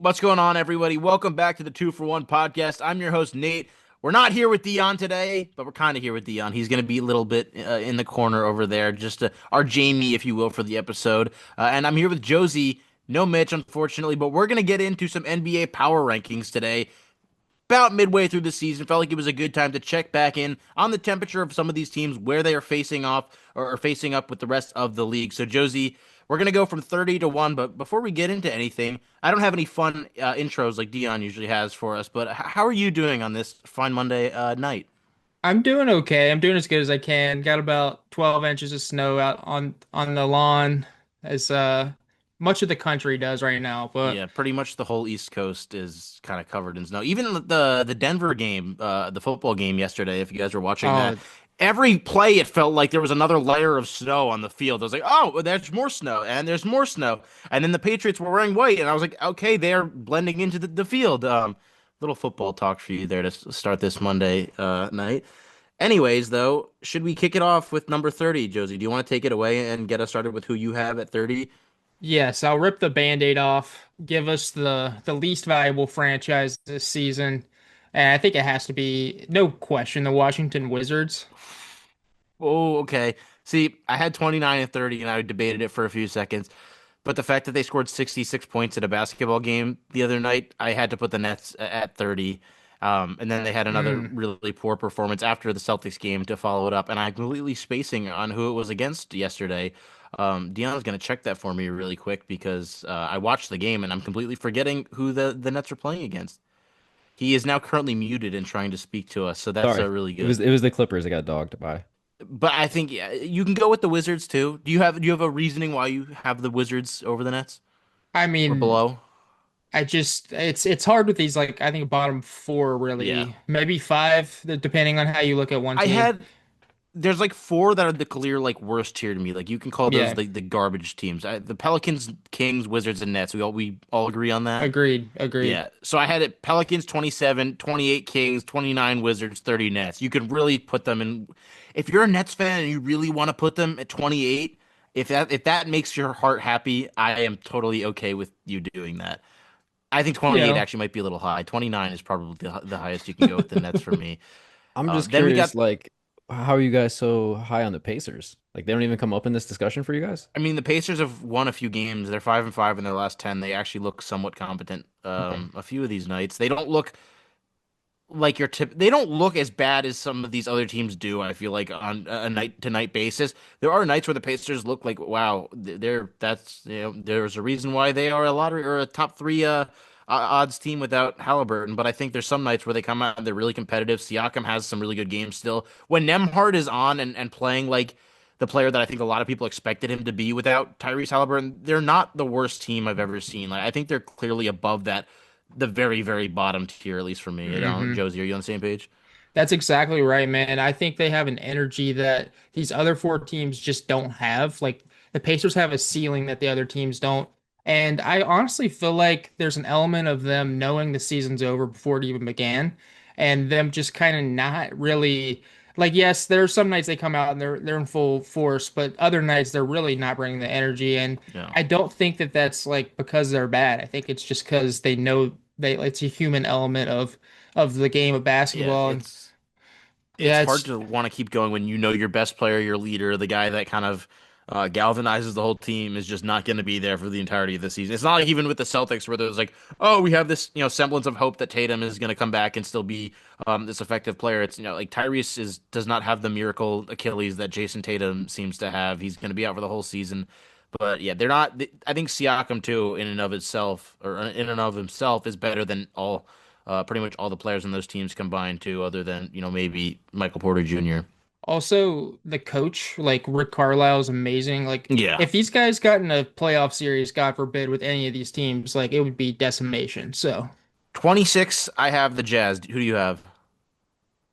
What's going on, everybody? Welcome back to the Two for One podcast. I'm your host, Nate. We're not here with Dion today, but we're kind of here with Dion. He's going to be a little bit in the corner over there, just our Jamie, if you will, for the episode. And I'm here with Josie. No Mitch, unfortunately, but we're going to get into some NBA power rankings today. About midway through the season, felt like it was a good time to check back in on the temperature of some of these teams, where they are facing off or facing up with the rest of the league. So, Josie, we're going to go from 30 to 1, but before we get into anything, I don't have any fun intros like Dion usually has for us, but how are you doing on this fine Monday night? I'm doing okay. I'm doing as good as I can. Got about 12 inches of snow out on the lawn, as much of the country does right now. But Yeah, pretty much the whole East Coast is kind of covered in snow. Even the Denver game, the football game yesterday, if you guys were watching that, oh every play it felt like there was another layer of snow on the field. I was like, oh, well, there's more snow, and there's more snow. And then the Patriots were wearing white, and I was like, okay, they're blending into the field. Little football talk for you there to start this Monday night. Anyways, though, should we kick it off with number 30, Josie? Do you want to take it away and get us started with who you have at 30? yes, I'll rip the Band-Aid off. Give us the least valuable franchise this season, and I think it has to be no question the Washington Wizards. Oh, okay. See, I had 29 and 30, and I debated it for a few seconds. But the fact that they scored 66 points in a basketball game the other night, I had to put the Nets at 30. And then they had another Mm. really poor performance after the Celtics game to follow it up. And I'm completely spacing on who it was against yesterday. Dion's going to check that for me really quick because I watched the game and I'm completely forgetting who the Nets are playing against. He is now currently muted and trying to speak to us, so that's Sorry. really It good. was it was the Clippers that got dogged by. But I think yeah, you can go with the Wizards too. Do you have a reasoning why you have the Wizards over the Nets I or mean, below? I just it's hard with these, like, I think bottom four, Yeah. really, maybe five, depending on how you look at one I team. had there's like four that are the clear like worst tier to me. Like you can call those Yeah, the garbage teams. The Pelicans, Kings, Wizards, and Nets. We all agree on that. agreed, agreed. Yeah. So I had it Pelicans 27, 28 Kings, 29 Wizards, 30 Nets. You could really put them in if you're a Nets fan and you really want to put them at 28, if that makes your heart happy, I am totally okay with you doing that. I think 28 Yeah. actually might be a little high. 29 is probably the highest you can go with the Nets for me. I'm just Then we curious, got like, how are you guys so high on the Pacers? Like, they don't even come up in this discussion for you guys? I mean, the Pacers have won a few games. They're 5-5 in their last 10. They actually look somewhat competent. Okay. A few of these nights, they don't look like your tip. They don't look as bad as some of these other teams do. I feel like on a night to night basis, there are nights where the Pacers look like wow. They're that's there's a reason why they are a lottery or a top three odds team without Halliburton. But I think there's some nights where they come out and they're really competitive. Siakam has some really good games still. When Nemhard is on and playing like the player that I think a lot of people expected him to be without Tyrese Halliburton, they're not the worst team I've ever seen. Like I think they're clearly above that the very, very bottom tier, at least for me. Hmm. Josie, are you on the same page? That's exactly right, man. I think they have an energy that these other four teams just don't have. Like, the Pacers have a ceiling that the other teams don't. And I honestly feel like there's an element of them knowing the season's over before it even began, and them just kind of not really, like, yes, there are some nights they come out and they're in full force, but other nights they're really not bringing the energy. And Yeah. I don't think that that's like because they're bad. I think it's just because they know it's a human element of the game of Yeah, basketball. And it's yeah, hard it's to want to keep going when you know your best player, your leader, the guy that kind of galvanizes the whole team is just not going to be there for the entirety of the season. It's not like even with the Celtics where there's like, oh, we have this semblance of hope that Tatum is going to come back and still be this effective player. It's like Tyrese is does not have the miracle Achilles that Jason Tatum seems to have. He's going to be out for the whole season. But yeah, they're not. I think Siakam too, in and of itself, or in and of himself, is better than pretty much all the players in those teams combined too, other than maybe Michael Porter Jr. also the coach, like Rick Carlisle, is amazing. Like, Yeah, if these guys got in a playoff series, God forbid, with any of these teams, like, it would be decimation. So 26. I have the Jazz. Who do you have?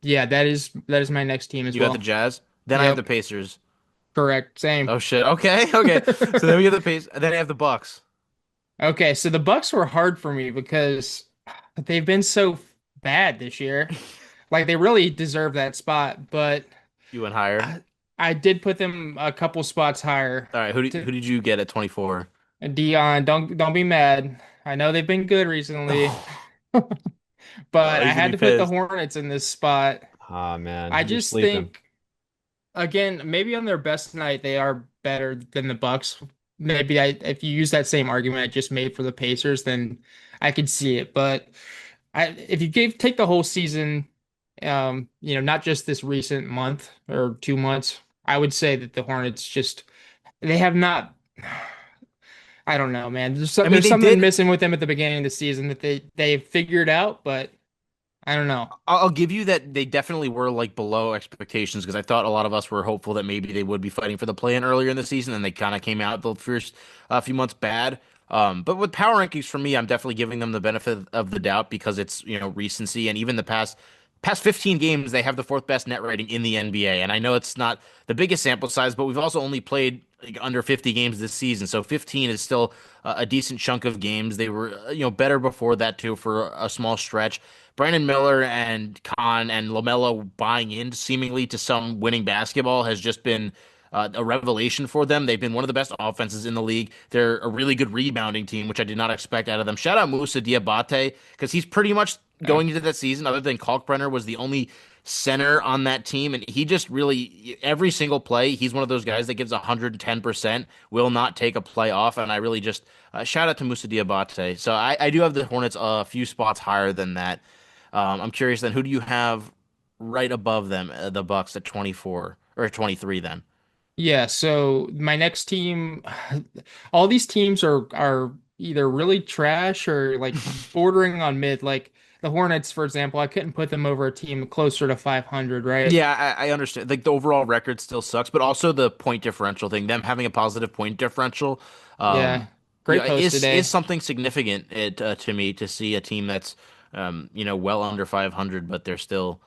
yeah, that is my next team as You got the well. Jazz. Then I have the Yep, Pacers. correct. Same. Oh shit. Okay, okay. So then we have the Pacers. Then I have the Bucks. Okay, so the Bucks were hard for me because they've been so bad this year. Like, they really deserve that spot, but You went higher. I, I did put them a couple spots higher. All right. Who To did you get at 24? Dion, don't be mad. I know they've been good recently, Oh, but I he's gonna had be to put the pissed. Hornets in this spot. Ah, man, I you're just sleeping. think, again, maybe on their best night they are better than the Bucks. Maybe if you use that same argument I just made for the Pacers, then I could see it. But if you take the whole season, not just this recent month or 2 months, I would say that the Hornets just they have not. I don't know, man. I mean, There's they something did. missing with them at the beginning of the season that they figured out, but I don't know. I'll give you that they definitely were like below expectations because I thought a lot of us were hopeful that maybe they would be fighting for the play-in earlier in the season, and they kind of came out the first few months bad. But with power rankings for me, I'm definitely giving them the benefit of the doubt because it's recency, and even the past 15 games they have the fourth best net rating in the NBA. And I know it's not the biggest sample size, but we've also only played like under 50 games this season, so 15 is still a decent chunk of games. They were better before that too for a small stretch. Brandon Miller and Khan and LaMelo buying in seemingly to some winning basketball has just been a revelation for them. They've been one of the best offenses in the league. They're a really good rebounding team, which I did not expect out of them. Shout out Musa Diabate because he's pretty much Yeah. going into that season, other than Kalkbrenner, was the only center on that team, and he just really every single play he's one of those guys that gives 110%, will not take a play off, and I really just shout out to Musa Diabate. So I do have the Hornets a few spots higher than that. I'm curious then, who do you have right above them, the Bucks at 24 or 23 then? Yeah, so my next team, all these teams are either really trash or like bordering on mid. Like the Hornets, for example, I couldn't put them over a team closer to 500, right? Yeah, I understand. Like the overall record still sucks, but also the point differential thing, them having a positive point differential, Yeah, great post is today. something significant to me to see a team that's well under 500, but they're still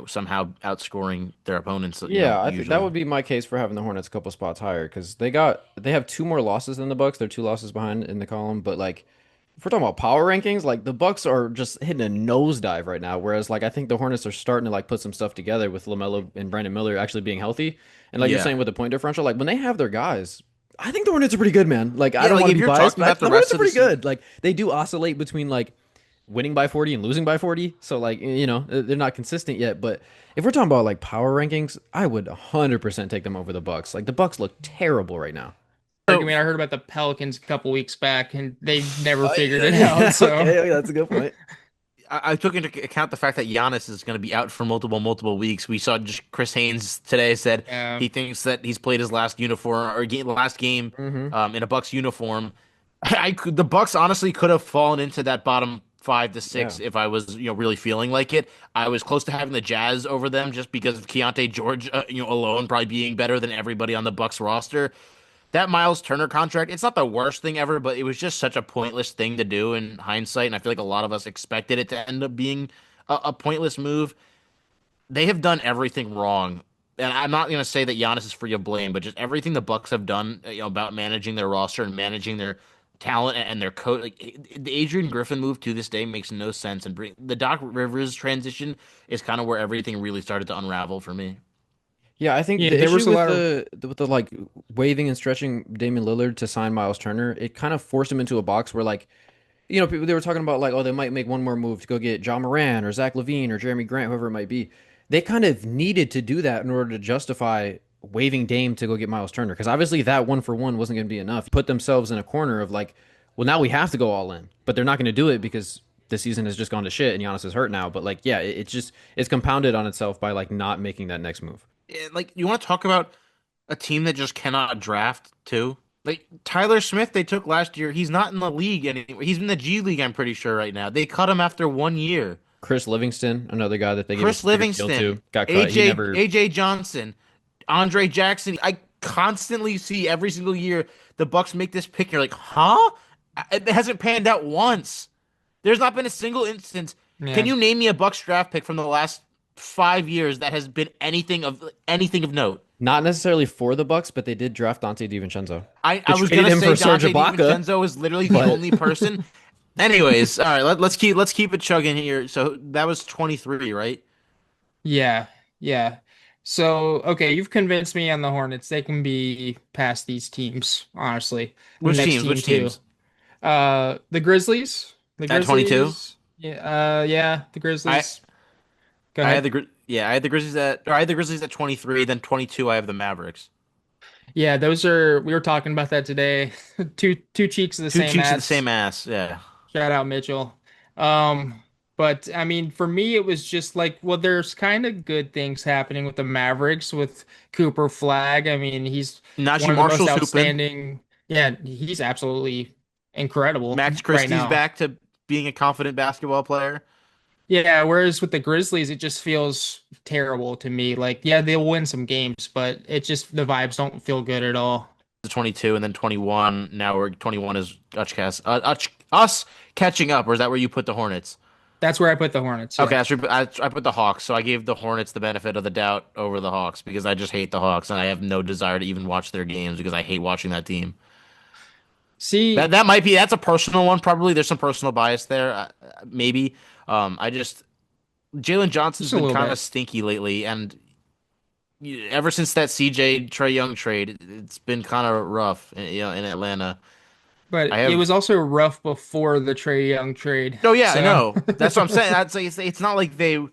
somehow outscoring their opponents, Yeah, I think that usually. would be my case for having the Hornets a couple spots higher because they have two more losses than the Bucks. They're two losses behind in the column, but like if we're talking about power rankings, like the Bucks are just hitting a nosedive right now. Whereas like I think the Hornets are starting to like put some stuff together with LaMelo and Brandon Miller actually being healthy. And like you're Yeah. saying with the point differential, like when they have their guys, I think the Hornets are pretty good, man. Like I Yeah, don't like want to if be you're biased, talking but about the the Hornets rest are of the pretty season. good. Like they do oscillate between like winning by 40 and losing by 40. So like, they're not consistent yet, but if we're talking about like power rankings, I would 100% take them over the Bucks. Like the Bucks look terrible right now. So Argument I heard about the Pelicans a couple weeks back, and they've never figured it out. Yeah, So okay, that's a good point. I took into account the fact that Giannis is going to be out for multiple weeks. We saw just Chris Haynes today said yeah, he thinks that he's played his last uniform or last game Hmm. in a Bucks uniform. The Bucks honestly could have fallen into that bottom 5 to 6 Yeah. if I was really feeling like it. I was close to having the Jazz over them just because of Keontae George alone probably being better than everybody on the Bucks roster. That Miles Turner contract, it's not the worst thing ever, but it was just such a pointless thing to do in hindsight. And I feel like a lot of us expected it to end up being a pointless move. They have done everything wrong. And I'm not going to say that Giannis is free of blame, but just everything the Bucks have done, about managing their roster and managing their talent and their coach. Like the Adrian Griffin move to this day makes no sense. And the Doc Rivers transition is kind of where everything really started to unravel for me. Yeah, I think yeah, the there issue was a with lot of the like waving and stretching Damian Lillard to sign Miles Turner, it kind of forced him into a box where like people they were talking about like, oh, they might make one more move to go get John Moran or Zach LaVine or Jeremy Grant, whoever it might be. They kind of needed to do that in order to justify waiving Dame to go get Miles Turner, because obviously that one for one wasn't going to be enough. Put themselves in a corner of like, well, now we have to go all in, but they're not going to do it because the season has just gone to shit and Giannis is hurt now. But like, yeah, it's just it's compounded on itself by like not making that next move. Like you want to talk about a team that just cannot draft too? Like Tyler Smith, they took last year. He's not in the league anymore. He's in the G League, I'm pretty sure right now. They cut him after 1 year. Chris Livingston, another guy that they gave a Chris bigger deal Livingston, to, got cut. He AJ never. AJ Johnson, Andre Jackson. I constantly see every single year the Bucks make this pick. You're like, huh? It hasn't panned out once. There's not been a single instance. Can yeah. you name me a Bucks draft pick from the last 5 years that has been anything of note? Not necessarily for the Bucks, but they did draft Dante DiVincenzo. I They was traded gonna him say for Serge Dante Ibaka, DiVincenzo is literally the but only person. Anyways, all right, let's keep it chugging here. So that was 23, right? Yeah, yeah. So, okay, you've convinced me on the Hornets. They can be past these teams, honestly. The Which next teams? team Which too. teams? The Grizzlies. The At 22. Grizzlies. Yeah, yeah, the I Grizzlies. Go I had ahead. I had the Grizzlies or I had the Grizzlies at 23, then 22 I have the Mavericks. Yeah, those are we were talking about that today. Two cheeks of the Two same cheeks of the ass. same ass. Yeah. Shout out Mitchell. But I mean, for me, it was just like, well, there's kind of good things happening with the Mavericks with Cooper Flag. I mean, he's one Najee of the most Marshall's hooping. outstanding. Yeah, he's absolutely incredible Max right Christie's now. back to being a confident basketball player. Yeah, whereas with the Grizzlies, it just feels terrible to me. Like, yeah, they'll win some games, but it just the vibes don't feel good at all. 22 and then 21. Now we're 21 is us catching up, or is that where you put the Hornets? That's where I put the Hornets. Okay, Yeah. I put the Hawks, so I gave the Hornets the benefit of the doubt over the Hawks because I just hate the Hawks and I have no desire to even watch their games because I hate watching that team. See, That might be that's a personal one probably. There's some personal bias there, maybe. I just Jalen Johnson's just a been little kind of bit. stinky lately, and ever since that CJ Trey Young trade, it's been kind of rough, in Atlanta. I But it have was also rough before the Trey Young trade. Oh yeah, I So know. That's what I'm saying. That's like it's not like they.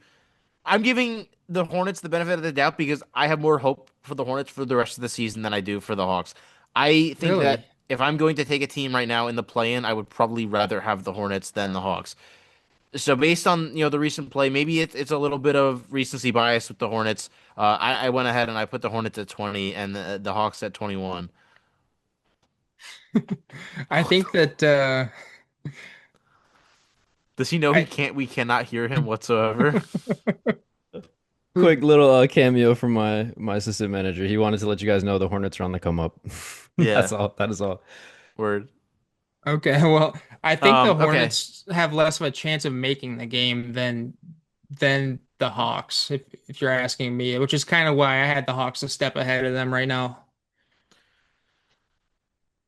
I'm giving the Hornets the benefit of the doubt because I have more hope for the Hornets for the rest of the season than I do for the Hawks. I think really, that if I'm going to take a team right now in the play-in, I would probably rather have the Hornets than the Hawks. So based on the recent play, maybe it's a little bit of recency bias with the Hornets. I went ahead and I put the Hornets at 20 and the Hawks at 21. I think that Does he know he I can't? We cannot hear him whatsoever. Quick little cameo from my assistant manager. He wanted to let you guys know the Hornets are on the come up. That's Yeah, all. That is all. word. okay. Well, I think the Okay. Hornets have less of a chance of making the game than the Hawks, if you're asking me, which is kind of why I had the Hawks a step ahead of them right now.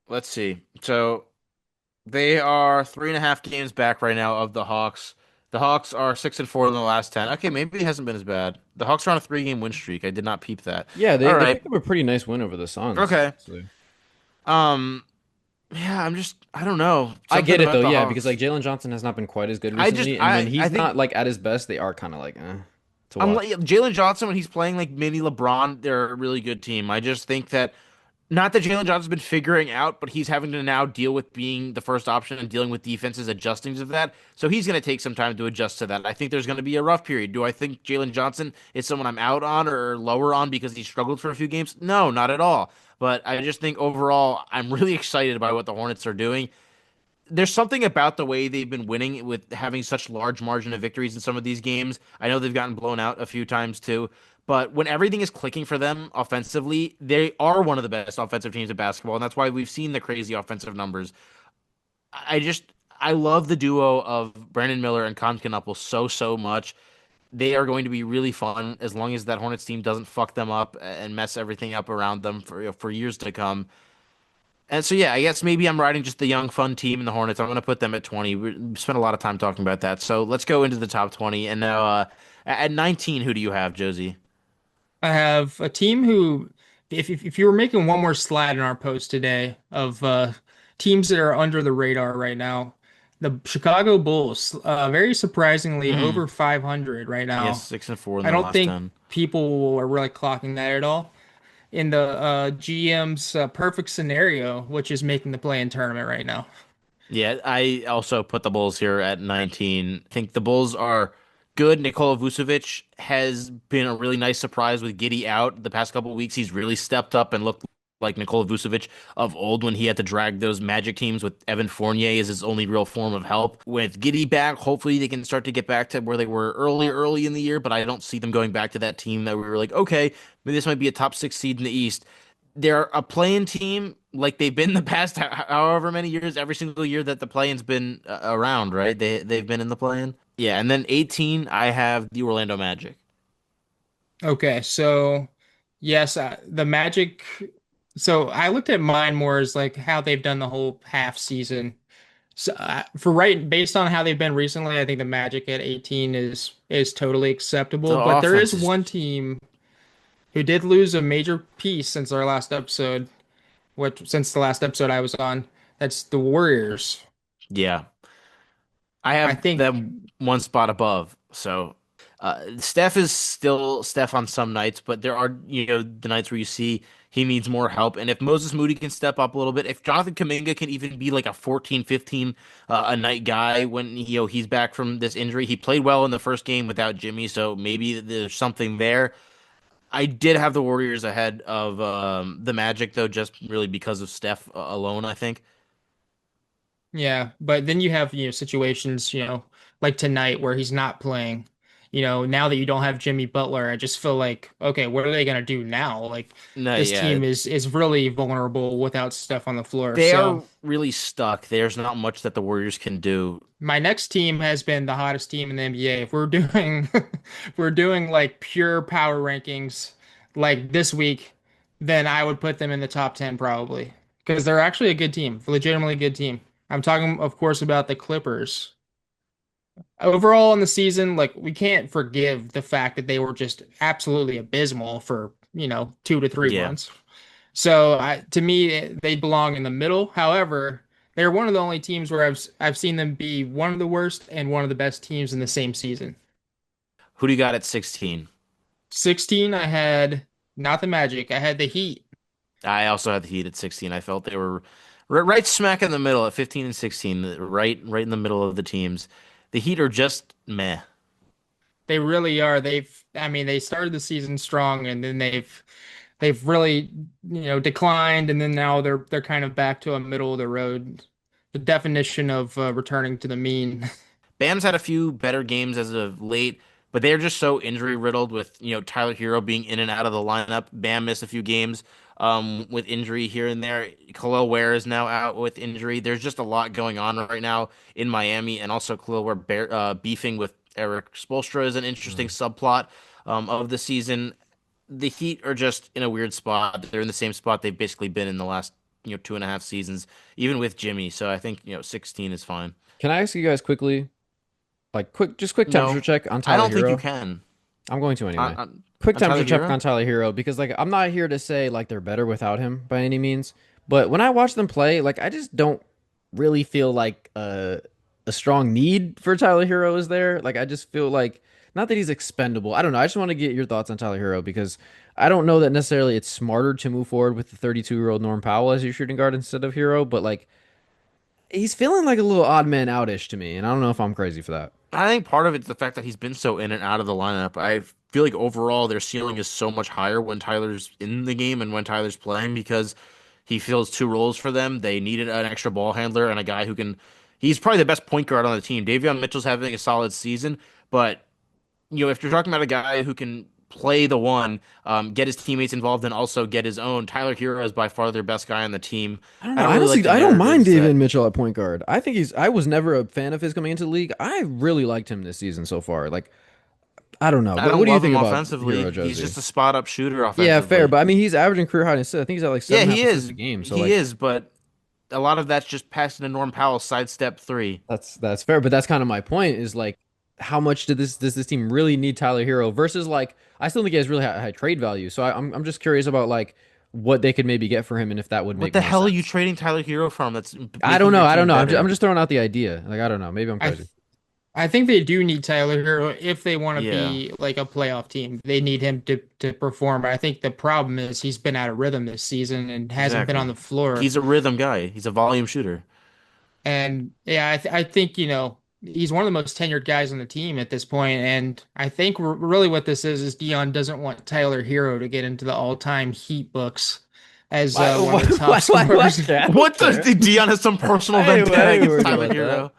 Let's see. So they are 3.5 games back right now of the Hawks. The Hawks are 6-4 in the last 10. Okay, maybe it hasn't been as bad. The Hawks are on a 3-game win streak. I did not peep that. Yeah, All they right. picked up a pretty nice win over the Suns. Okay. So Um. Yeah, I don't know. I Something get it about though, the yeah, because like Hawks. Jalen Johnson has not been quite as good recently, and when I he's think not like at his best, they are kind of like to I'm like watch. Jalen Johnson when he's playing like mini LeBron. They're a really good team. I just think that not that Jalen Johnson's been figuring out, but he's having to now deal with being the first option and dealing with defenses adjusting to that. So he's going to take some time to adjust to that. I think there's going to be a rough period. Do I think Jalen Johnson is someone I'm out on or lower on because he struggled for a few games? No, not at all. But I just think overall, I'm really excited by what the Hornets are doing. There's something about the way they've been winning with having such large margin of victories in some of these games. I know they've gotten blown out a few times too, but when everything is clicking for them offensively, they are one of the best offensive teams in basketball, and that's why we've seen the crazy offensive numbers. I just I love the duo of Brandon Miller and Konchavold so much. They are going to be really fun as long as that Hornets team doesn't fuck them up and mess everything up around them for years to come. And so, yeah, I guess maybe I'm riding just the young, fun team in the Hornets. I'm going to put them at 20. We spent a lot of time talking about that. So let's go into the top 20. And now, at 19, who do you have, Josie? I have a team who, if you were making one more slide in our post today of teams that are under the radar right now, the Chicago Bulls, very surprisingly Hmm. over 500 right Yes, now. 6-4 in I the don't last think 10. people are really clocking that at all in the GM's perfect scenario, which is making the play-in tournament right now. Yeah, I also put the Bulls here at 19. I think the Bulls are good. Nikola Vucevic has been a really nice surprise with Giddy out the past couple of weeks. He's really stepped up and looked like Nikola Vucevic of old when he had to drag those Magic teams with Evan Fournier as his only real form of help. With Giddy back, hopefully they can start to get back to where they were early in the year, but I don't see them going back to that team that we were like, okay, maybe this might be a top six seed in the East. They're a playing team like they've been the past however many years, every single year that the play-in's been around, right? They've been in the play-in. Yeah, and then 18, I have the Orlando Magic. Okay, so yes, the Magic. So I looked at mine more as like how they've done the whole half season. So for right, based on how they've been recently, I think the Magic at 18 is totally The acceptable. But there offense is is one team who did lose a major piece since our last episode, what since the last episode I was on. That's the Warriors. Yeah. I I have think, them one spot above. So Steph is still Steph on some nights, but there are, the nights where you see he needs more help. And if Moses Moody can step up a little bit, if Jonathan Kuminga can even be like a 14, 15 a night guy when he's back from this injury. He played well in the first game without Jimmy, so maybe there's something there. I did have the Warriors ahead of the Magic though, just really because of Steph alone, I think. yeah, but then you have, situations, like tonight where he's not playing. Now that you don't have Jimmy Butler, I just feel like, okay, what are they gonna do now? Like No, this yeah. team is really vulnerable without Steph on the floor. They So are really stuck. There's not much that the Warriors can do. my next team has been the hottest team in the NBA. If we're doing if we're doing like pure power rankings like this week, then I would put them in the top 10 probably. Because they're actually a good team, legitimately good team. I'm talking, of course, about the Clippers. Overall in the season, like we can't forgive the fact that they were just absolutely abysmal for, 2 to 3 Yeah. months. So to me, they belong in the middle. However, they're one of the only teams where I've seen them be one of the worst and one of the best teams in the same season. Who do you got at 16? 16, I had not the Magic, I had the Heat. I also had the Heat at 16. I felt they were right smack in the middle at 15 and 16, right in the middle of the teams. The Heat are just meh. They really are. I mean, they started the season strong and then they've really, declined, and then now they're kind of back to a middle of the road. The definition of returning to the mean. Bam's had a few better games as of late, but they're just so injury riddled with, Tyler Hero being in and out of the lineup. Bam missed a few games with injury here and there. Khalil Ware is now out with injury. There's just a lot going on right now in Miami, and also Khalil Ware beefing with Eric Spoelstra is an interesting Mm. subplot of the season. The Heat are just in a weird spot. They're in the same spot they've basically been in the last, 2.5 seasons, even with Jimmy. So I think, 16 is fine. Can I ask you guys quickly, like quick temperature No, check on I Tyler don't think you Hero? can. I'm going to On anyway. on, Quick on Tyler temperature check Hero? on Tyler Hero because like I'm not here to say like they're better without him by any means, but when I watch them play, like I just don't really feel like a strong need for Tyler Hero is there. Like I just feel like not that he's expendable. I don't know. I just want to get your thoughts on Tyler Hero because I don't know that necessarily it's smarter to move forward with the 32-year-old Norm Powell as your shooting guard instead of Hero, but like he's feeling like a little odd man outish to me, and I don't know if I'm crazy for that. I think part of it's the fact that he's been so in and out of the lineup. I feel like overall their ceiling is so much higher when Tyler's in the game and when Tyler's playing because he fills two roles for them. They needed an extra ball handler and a guy who can. He's probably the best point guard on the team. Davion Mitchell's having a solid season, but if you're talking about a guy who can play the one, get his teammates involved, and also get his own, Tyler Hero is by far their best guy on the team. I don't I know. don't really like Honestly, the I don't mind narratives David that. Mitchell at point guard. I think he's. I was never a fan of his coming into the league. I really liked him this season so far. Like, I don't know. I What don't do you love think him about offensively. Hero He's Josie? just a spot up shooter Yeah, fair. offensively. But I mean, he's averaging career high in assists. I think he's at like seven Yeah, and a half he assists a is. game. So He like, is, but a lot of that's just passing to Norm Powell sidestep three. that's fair. But that's kind of my point. Is like, how much did this does this team really need Tyler Hero versus like I still think he has really high trade value. So I'm just curious about like what they could maybe get for him and if that would What make the more hell are you sense. trading Tyler Hero from that's I don't making know. your I don't team know. I'm better? just throwing out the idea. Like I don't know. Maybe I'm I crazy. th I think they do need Tyler Hero if they want to Yeah, be like a playoff team. They need him to perform. I think the problem is he's been out of rhythm this season and hasn't been on exactly. the floor. He's a rhythm guy. He's a volume shooter. And yeah, I think, he's one of the most tenured guys on the team at this point. And I think really what this is Dion doesn't want Tyler Hero to get into the all-time Heat books as Why? one of Why? the top Why scorers. can't? I don't What does care. Dion has some personal I vendetta ain't against worried Tyler about that. Hero?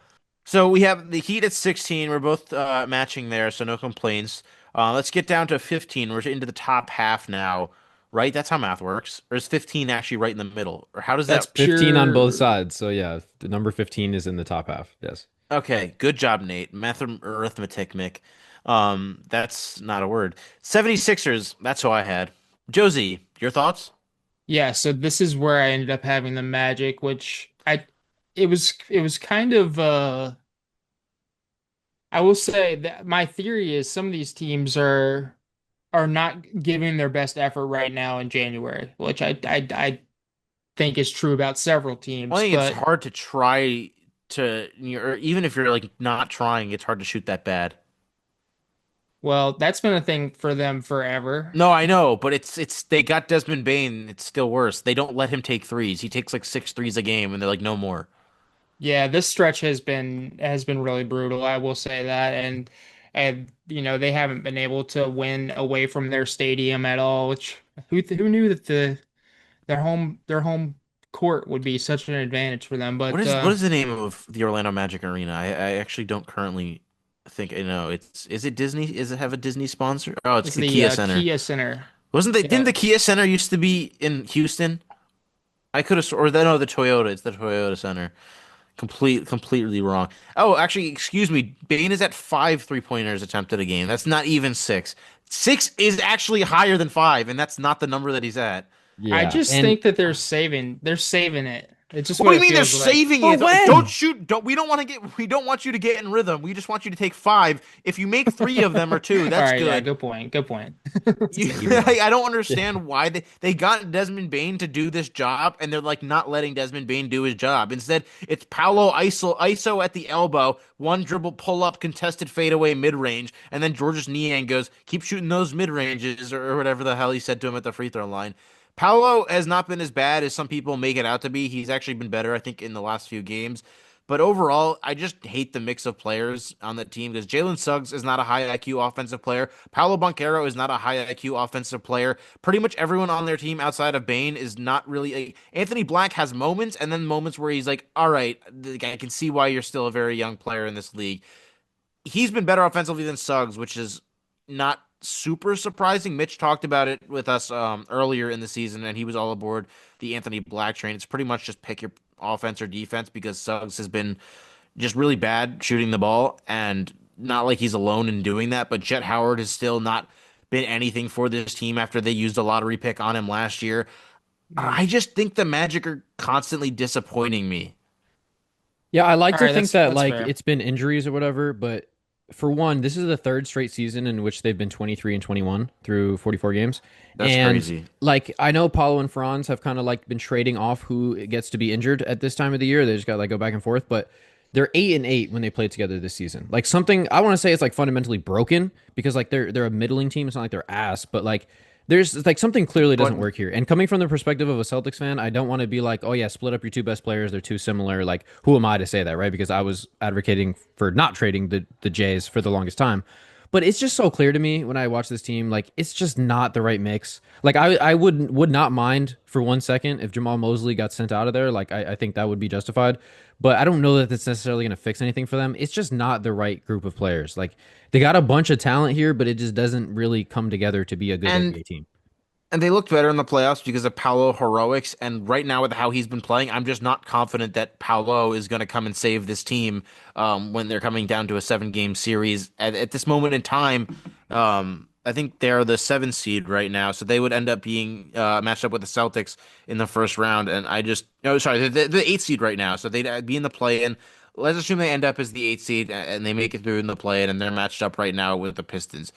So we have the Heat at 16. We're both matching there, so no complaints. Let's get down to 15. We're into the top half now, right? That's how math works. Or is 15 actually right in the middle? Or how does That's that? 15 on both pure. sides. So yeah, the number 15 is in the top half. Yes. Okay, good job, Nate. Math arithmetic, Mick. That's not a word. 76ers, that's who I had. Josie, your thoughts? Yeah, so this is where I ended up having the Magic, which it was kind of I will say that my theory is some of these teams are not giving their best effort right now in January, which I think is true about several I teams. think it's But hard to try. or even if you're like not trying, it's hard to shoot that bad. Well, that's been a thing for them forever. No, I know, but it's they got Desmond Bain. It's still worse. They don't let him take threes. He takes like six threes a game, and they're like, no more. Yeah, this stretch has been really brutal. I will say that, and they haven't been able to win away from their stadium at all. Which who knew that their home court would be such an advantage for them? What But is the name of the Orlando Magic Arena? I actually don't currently think I know. Is it Disney? Is it have a Disney sponsor? Oh, it's it's the the Kia Center. Kia Center. Wasn't they? Didn't Yeah, the Kia Center used to be in Houston? I could have, or no, the Toyota. It's the Toyota Center. Completely wrong. Oh, actually, excuse me. Bane is at 5 3-pointers attempted a game. That's not even six. Six is actually higher than five, and that's not the number that he's at. I Yeah, just and think that they're saving it. It's just What do what you it mean they're feels like. saving for it? Don't when? shoot. Don't. We don't want to get. We don't want you to get in rhythm. We just want you to take five. If you make three of them or two, All that's right, yeah, good. good point. Good point. You, You're right. I don't Yeah, understand why they got Desmond Bain to do this job, and they're like not letting Desmond Bain do his job. Instead, it's Paolo ISO at the elbow, one dribble pull up, contested fadeaway mid range, and then Georges Niang goes, keep shooting those mid ranges or whatever the hell he said to him at the free throw line. Paolo has not been as bad as some people make it out to be. He's actually been better, I think, in the last few games. But overall, I just hate the mix of players on the team because Jalen Suggs is not a high IQ offensive player. Paolo Banchero is not a high IQ offensive player. Pretty much everyone on their team outside of Bain is not really. Anthony Black has moments and then moments where he's like, all right, I can see why you're still a very young player in this league. He's been better offensively than Suggs, which is not super surprising. Mitch talked about it with us earlier in the season, and he was all aboard the Anthony Black train. It's pretty much just pick your offense or defense because Suggs has been just really bad shooting the ball, and not like he's alone in doing that. But Jet Howard has still not been anything for this team after they used a lottery pick on him last year. Mm. I just think the Magic are constantly disappointing me. yeah. I like All to right, think that's that that's like fair. it's been injuries or whatever, but for one, this is the third straight season in which they've been 23 and 21 through 44 games. That's And crazy. like I know Paulo and Franz have kind of like been trading off who gets to be injured at this time of the year. They just got like go back and forth, but they're 8 and 8 when they played together this season. Like something I want to say it's like fundamentally broken because like they're a middling team. It's not like they're ass, but like there's like something clearly But doesn't work here. And coming from the perspective of a Celtics fan, I don't want to be like, oh yeah, split up your two best players. They're too similar. Like who am I to say that, right? Because I was advocating for not trading the Jays for the longest time. But it's just so clear to me when I watch this team, like it's just not the right mix. Like I would not mind for 1 second if Jamal Mosley got sent out of there. Like I think that would be justified. But I don't know that that's necessarily going to fix anything for them. It's just not the right group of players. Like they got a bunch of talent here, but it just doesn't really come together to be a good and NBA team. And they looked better in the playoffs because of Paolo heroics. And right now, with how he's been playing, I'm just not confident that Paolo is going to come and save this team when they're coming down to a 7 game series. At this moment in time, I think they're the 7 seed right now, so they would end up being matched up with the Celtics in the first round. And I just, no, sorry, the 8 seed right now, so they'd be in the play-in. Let's assume they end up as the 8 seed and they make it through in the play-in, and they're matched up right now with the Pistons.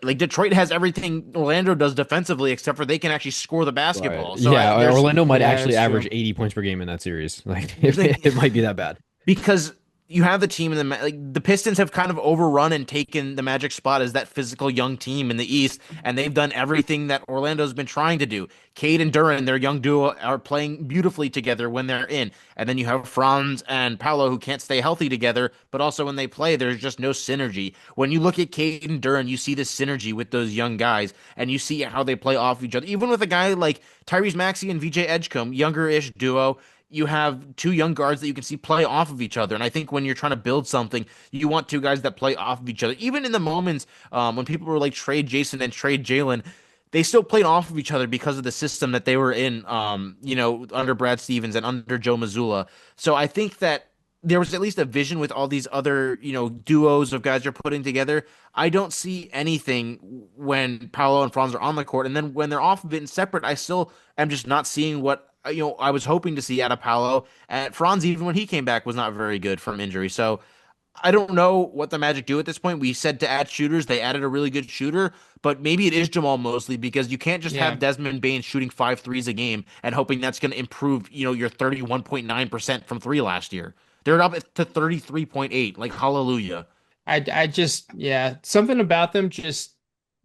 Like Detroit has everything Orlando does defensively, except for they can actually score the Right. basketball. So Yeah, there's Orlando might Yeah, actually that's average true. 80 points per game in that series. Like like, it might be that bad. because you have the team in like the Pistons have kind of overrun and taken the Magic spot as that physical young team in the East, and they've done everything that Orlando's been trying to do. Cade and Duran, their young duo, are playing beautifully together when they're in, and then you have Franz and Paolo who can't stay healthy together, but also when they play, there's just no synergy. When you look at Cade and Duran, you see the synergy with those young guys, and you see how they play off each other. Even with a guy like Tyrese Maxey and VJ Edgecombe, younger-ish duo, you have two young guards that you can see play off of each other. And I think when you're trying to build something, you want two guys that play off of each other. Even in the moments when people were like trade Jason and trade Jalen, they still played off of each other because of the system that they were in, under Brad Stevens and under Joe Mazzulla. So I think that there was at least a vision with all these other, duos of guys you're putting together. I don't see anything when Paolo and Franz are on the court. And then when they're off of it and separate, I still am just not seeing what I was hoping to see out of Paolo. And Franz, even when he came back, was not very good from injury. So I don't know what the Magic do at this point. We said to add shooters. They added a really good shooter, but maybe it is Jamal Mosley because you can't just Yeah. have Desmond Bain shooting 5 threes a game and hoping that's going to improve, your 31.9% from three last year. They're up to 33.8. Like hallelujah. I just, yeah, something about them just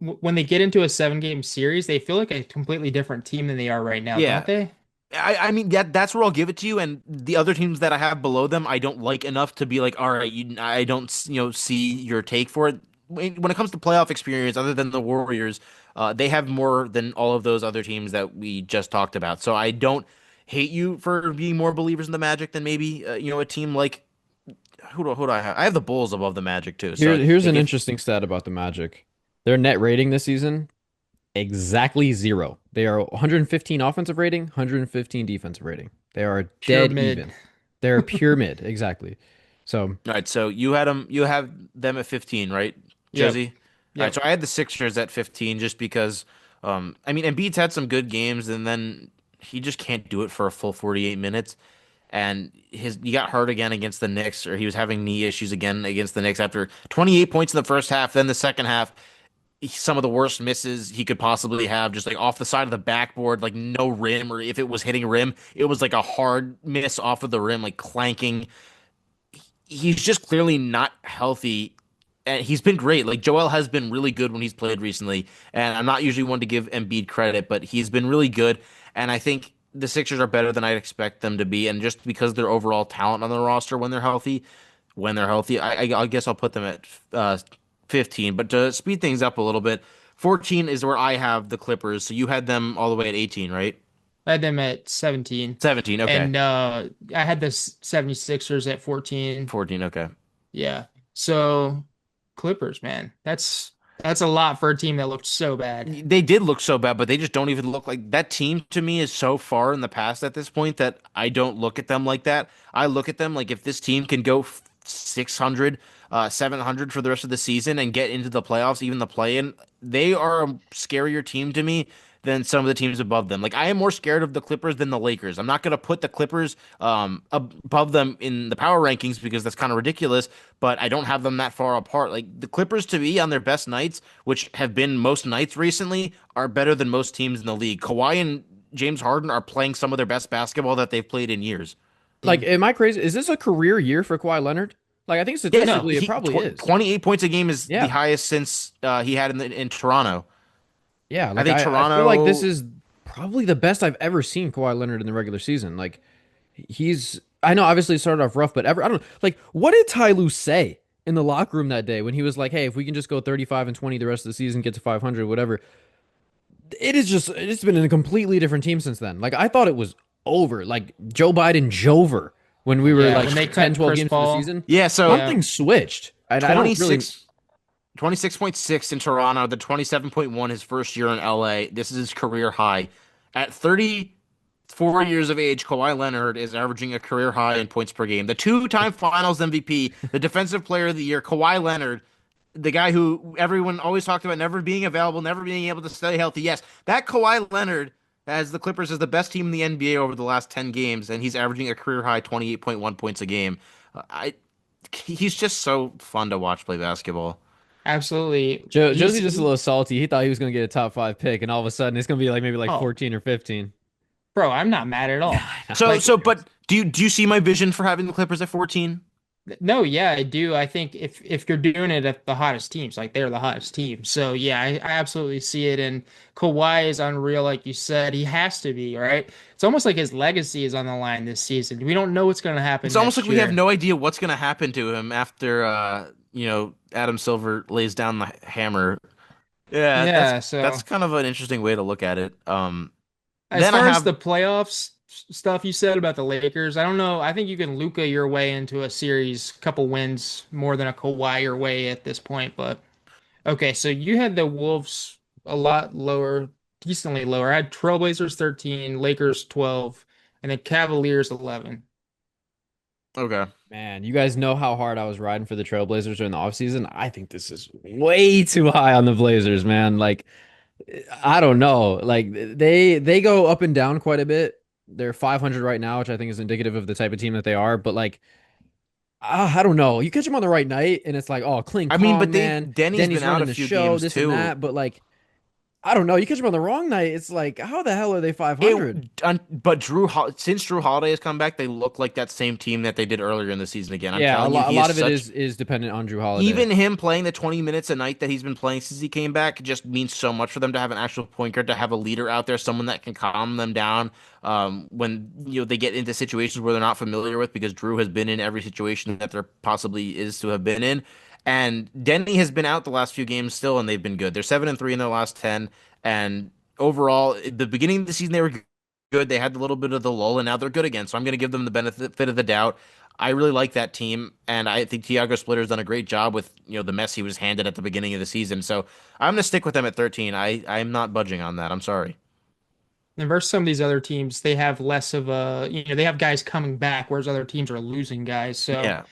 when they get into a 7 game series, they feel like a completely different team than they are right now, don't Yeah. they? I mean that's where I'll give it to you. And the other teams that I have below them, I don't like enough to be like, all right, I don't see your take for it. When it comes to playoff experience, other than the Warriors, they have more than all of those other teams that we just talked about. So I don't hate you for being more believers in the Magic than maybe a team like who do I have? I have the Bulls above the Magic too. So Here's like an if interesting stat about the Magic. Their net rating this season, exactly zero. They are 115 offensive rating, 115 defensive rating. They are Pure dead mid. even. They're pure mid, exactly. So all right, so you have them at 15, right, Yep. Josie? All right, Yep. so I had the Sixers at 15 just because I mean Embiid's had some good games and then he just can't do it for a full 48 minutes. And he got hurt again against the Knicks, or he was having knee issues again against the Knicks after 28 points in the first half. Then the second half, some of the worst misses he could possibly have, just like off the side of the backboard, like no rim, or if it was hitting rim, it was like a hard miss off of the rim, like clanking. He's just clearly not healthy. And he's been great. Like Joel has been really good when he's played recently. And I'm not usually one to give Embiid credit, but he's been really good. And I think the Sixers are better than I'd expect them to be. And just because their overall talent on the roster when they're healthy, I guess I'll put them at 15. But to speed things up a little bit, 14 is where I have the Clippers. So you had them all the way at 18, right? I had them at 17. 17, okay. And I had the 76ers at 14. 14, okay. Yeah. So Clippers, man. That's a lot for a team that looked so bad. They did look so bad, but they just don't even look like that team to me is so far in the past at this point that I don't look at them like that. I look at them like if this team can go 600, 700 for the rest of the season and get into the playoffs, even the play-in, they are a scarier team to me than some of the teams above them. Like I am more scared of the Clippers than the Lakers. I'm not going to put the Clippers above them in the power rankings because that's kind of ridiculous, but I don't have them that far apart. Like the Clippers to me on their best nights, which have been most nights recently, are better than most teams in the league. Kawhi and James Harden are playing some of their best basketball that they've played in years. like, am I crazy? Is this a career year for Kawhi Leonard? Like, I think Yes, No. statistically it probably is. 28 points a game is the Yeah. highest since he had in Toronto. Yeah, I like think I feel like this Toronto. is probably the best I've ever seen Kawhi Leonard in the regular season. Like he's I know obviously it started off rough, but I don't like what did Ty Lue say in the locker room that day when he was like, "Hey, if we can just go 35 and 20 the rest of the season, get to 500, whatever." It's been a completely different team since then. Like I thought it was over. Like Joe Biden Jover when we were Yeah, like when they 10, cut 12 Chris games for the Paul. season. Yeah, so Yeah. Something switched. And I don't really 26.6 in Toronto, the 27.1 his first year in LA. This is his career high. At 34 years of age, Kawhi Leonard is averaging a career high in points per game. The two-time Finals MVP, the Defensive Player of the Year, Kawhi Leonard, the guy who everyone always talked about never being available, never being able to stay healthy. Yes, that Kawhi Leonard has the Clippers as the best team in the NBA over the last 10 games, and he's averaging a career high 28.1 points a game. I He's just so fun to watch play basketball. Absolutely. Josie just a little salty. He thought he was going to get a top 5 pick and all of a sudden it's going to be like maybe like Oh, 14 or 15. bro, I'm not mad at all. So, Like, so, but do you see my vision for having the Clippers at 14? no, yeah, I do. I think if you're doing it at the hottest teams, like they're the hottest team. So yeah, I absolutely see it. And Kawhi is unreal, like you said. He has to be, right? It's almost like his legacy is on the line this season. We don't know what's going to happen It's almost like next we have year. no idea what's going to happen to him after Adam Silver lays down the hammer. Yeah, that's Yeah, that's so kind of an interesting way to look at it. as Then I far as have the playoffs stuff you said about the Lakers, I don't know. I think you can Luka your way into a series, couple wins more than a Kawhi your way at this point. But okay, so you had the Wolves a lot lower, decently lower. I had Trailblazers 13, Lakers 12, and then Cavaliers 11. okay. Man, you guys know how hard I was riding for the Trailblazers during the offseason. I think this is way too high on the Blazers, man. Like I don't know. Like they go up and down quite a bit. They're 500 right now, which I think is indicative of the type of team that they are, but like I don't know. You catch them on the right night and it's like, "Oh, Kling I mean, Kong, but man. Denny's Denny's been out running a the few show, games this and too. that." But like I don't know. You catch them on the wrong night. It's like, how the hell are they 500? But since Drew Holiday has come back, they look like that same team that they did earlier in the season again. I'm Yeah, telling you, a he is lot of it such is dependent on Drew Holiday. even him playing the 20 minutes a night that he's been playing since he came back just means so much for them to have an actual point guard, to have a leader out there, someone that can calm them down when they get into situations where they're not familiar with, because Drew has been in every situation that there possibly is to have been in. And Denny has been out the last few games still, and they've been good. They're 7-3 in their last 10, and overall, at the beginning of the season they were good. They had a little bit of the lull, and now they're good again. So I'm going to give them the benefit of the doubt. I really like that team, and I think Tiago Splitter's done a great job with the mess he was handed at the beginning of the season. So I'm gonna stick with them at 13. I'm not budging on that. I'm sorry. And versus some of these other teams, they have less of a, they have guys coming back, whereas other teams are losing guys. So Yeah,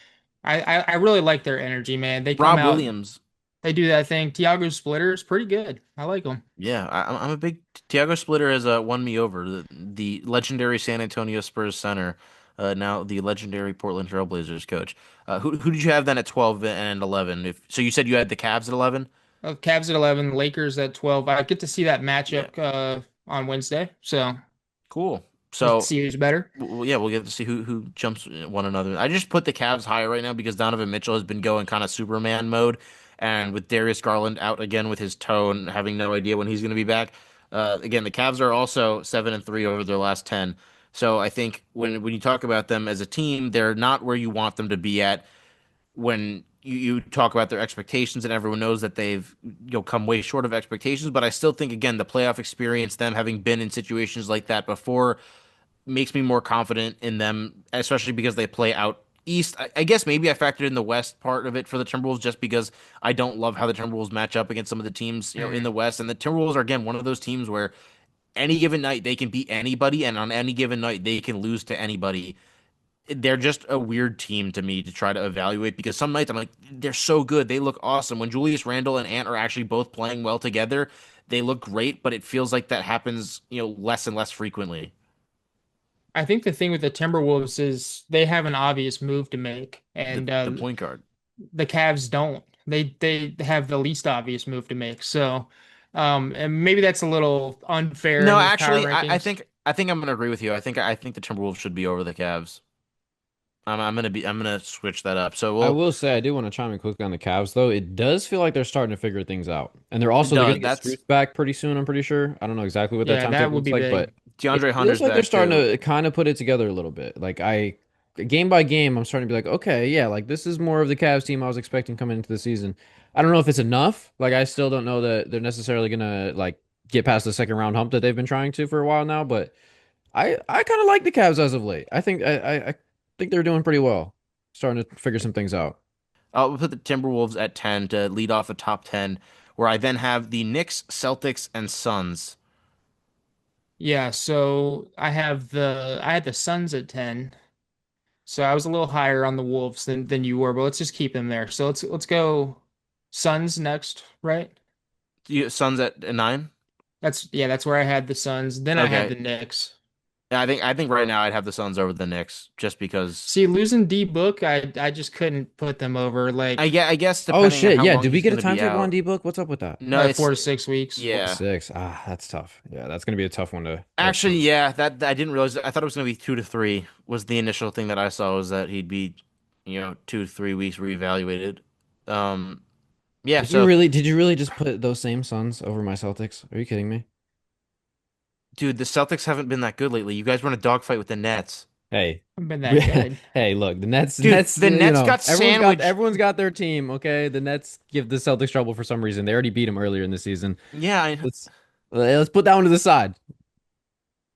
I really like their energy, man. They come Rob out, Williams. they do that thing. Tiago Splitter is pretty good. I like him. Yeah, I'm a big Tiago Splitter has won me over. The legendary San Antonio Spurs center, now the legendary Portland Trail Blazers coach. Who did you have then at 12 and 11? If so, you said you had the Cavs at 11. Cavs at 11, Lakers at 12. I get to see that Yeah, matchup on Wednesday, so cool. get to So see who's better. well, yeah, we'll get to see who jumps one another. I just put the Cavs higher right now because Donovan Mitchell has been going kind of Superman mode, and with Darius Garland out again with his toe and having no idea when he's going to be back. Again, the Cavs are also 7-3 over their last 10. So I think when you talk about them as a team, they're not where you want them to be at. When you talk about their expectations, and everyone knows that they've come way short of expectations, but I still think again the playoff experience, them having been in situations like that before, makes me more confident in them, especially because they play out east. I guess maybe I factored in the west part of it for the Timberwolves just because I don't love how the Timberwolves match up against some of the teams, in Mm. the west. And the Timberwolves are again one of those teams where any given night they can beat anybody, and on any given night they can lose to anybody. They're just a weird team to me to try to evaluate because some nights I'm like, they're so good. They look awesome. When Julius Randle and Ant are actually both playing well together, they look great, but it feels like that happens, less and less frequently. I think the thing with the Timberwolves is they have an obvious move to make, The and the point guard. the Cavs don't. They have the least obvious move to make. So, and maybe that's a little unfair No, in these power actually, rankings. I think I'm gonna agree with you. I think the Timberwolves should be over the Cavs. I'm gonna switch that up. So I we'll will say I do want to chime in quickly on the Cavs though. It does feel like they're starting to figure things out, and they're no, going to get that's Strus back pretty soon. I'm pretty sure. I don't know exactly what their Yeah, that timetable would looks be like, big. but it DeAndre feels Hunter's like they're back starting too. to kind of put it together a little bit. Like game by game, I'm starting to be like, okay, yeah, like this is more of the Cavs team I was expecting coming into the season. I don't know if it's enough. Like I still don't know that they're necessarily gonna like get past the second round hump that they've been trying to for a while now, but I kind of like the Cavs as of late. I think they're doing pretty well, starting to figure some things out. I'll put the Timberwolves at 10 to lead off a top 10, where I then have the Knicks, Celtics, and Suns. Yeah, so I had the Suns at 10. So I was a little higher on the Wolves than you were, but let's just keep them there. So let's go Suns next, right? Suns at 9. That's where I had the Suns. Then I had Okay. the Knicks. Yeah, I think right now I'd have the Suns over the Knicks just because See, losing D Book, I just couldn't put them over like I guess Oh depending on shit, how yeah. long Did we he's get a going to be timetable on out. D Book? What's up with that? No, it's 4 to 6 weeks. yeah. 4 to 6. Ah, that's tough. Yeah, that's gonna be a tough one to work Actually, through. yeah, that I didn't realize. I thought it was going to be 2 to 3. Was the initial thing that I saw was that he'd be, 2 to 3 weeks reevaluated. Um, yeah. So, Did you really just put those same Suns over my Celtics? Are you kidding me? dude, the Celtics haven't been that good lately. You guys were in a dogfight with the Nets, Hey. Haven't been that good. Hey, look, the dude. Nets, The Nets got sandwiched. everyone's got their team, okay? The Nets give the Celtics trouble for some reason. They already beat them earlier in the season. Yeah, Let's let's put that one to the side.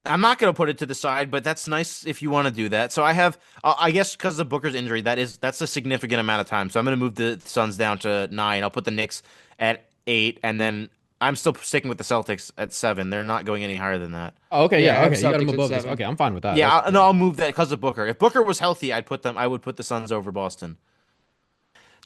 I'm not going to put it to the side, but that's nice if you want to do that. So I have, I guess, because of Booker's injury, that's a significant amount of time. So I'm going to move the Suns down to 9. I'll put the Knicks at 8, and then I'm still sticking with the Celtics at 7. They're not going any higher than that. Oh, okay, Yeah, I yeah, have okay. You got them Celtics at above this. 7. Okay, I'm fine with that. Yeah, That's no, cool. I'll move that because of Booker. If Booker was healthy, I would put the Suns over Boston.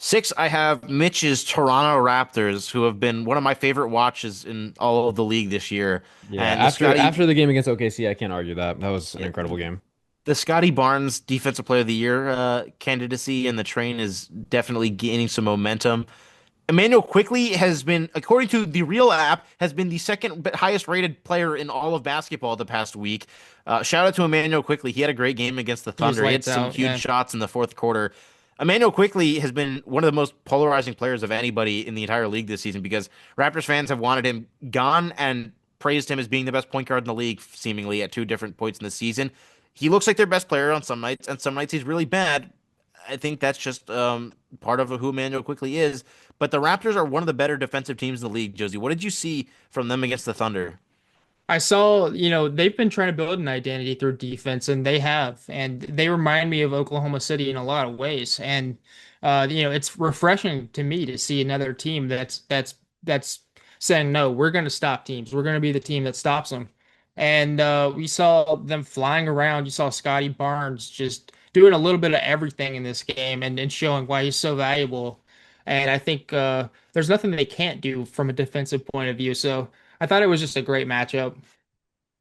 6, I have Mitch's Toronto Raptors, who have been one of my favorite watches in all of the league this year. Yeah, And the Scotty after the game against OKC, I can't argue that. That was an incredible game. the Scotty Barnes Defensive Player of the Year candidacy, and the train is definitely gaining some momentum. Emmanuel Quickly has been, according to the Real app, has been the second highest rated player in all of basketball the past week. Shout out to Emmanuel Quickly. He had a great game against the He was Thunder. He had lights some out. huge Yeah. shots in the fourth quarter. Emmanuel Quickly has been one of the most polarizing players of anybody in the entire league this season because Raptors fans have wanted him gone and praised him as being the best point guard in the league, seemingly at two different points in the season. He looks like their best player on some nights, and some nights he's really bad. I think that's just part of who Emmanuel Quickly is. But the Raptors are one of the better defensive teams in the league, Josie. What did you see from them against the Thunder? I saw, they've been trying to build an identity through defense, and they have. And they remind me of Oklahoma City in a lot of ways. And it's refreshing to me to see another team that's saying, no, we're going to stop teams. We're going to be the team that stops them. And we saw them flying around. You saw Scotty Barnes just doing a little bit of everything in this game and showing why he's so valuable. And I think there's nothing they can't do from a defensive point of view. So I thought it was just a great matchup.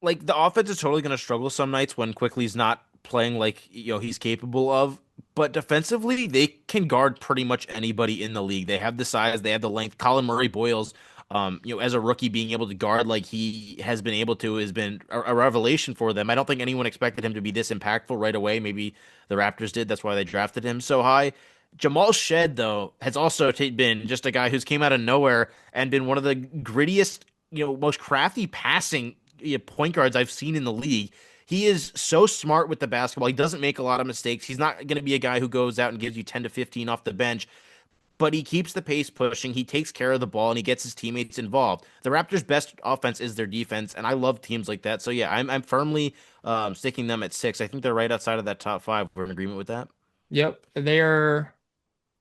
Like the offense is totally going to struggle some nights when Quickly's not playing like he's capable of. But defensively, they can guard pretty much anybody in the league. They have the size, they have the length. Colin Murray Boyles, as a rookie, being able to guard like he has been able to has been a revelation for them. I don't think anyone expected him to be this impactful right away. Maybe the Raptors did. That's why they drafted him so high. Jamal Shed, though, has also been just a guy who's came out of nowhere and been one of the grittiest, most crafty passing point guards I've seen in the league. He is so smart with the basketball. He doesn't make a lot of mistakes. He's not going to be a guy who goes out and gives you 10 to 15 off the bench, but he keeps the pace pushing. He takes care of the ball and he gets his teammates involved. The Raptors' best offense is their defense, and I love teams like that. So yeah, I'm firmly sticking them at 6. I think they're right outside of that top 5. We're in agreement with that. Yep, they are,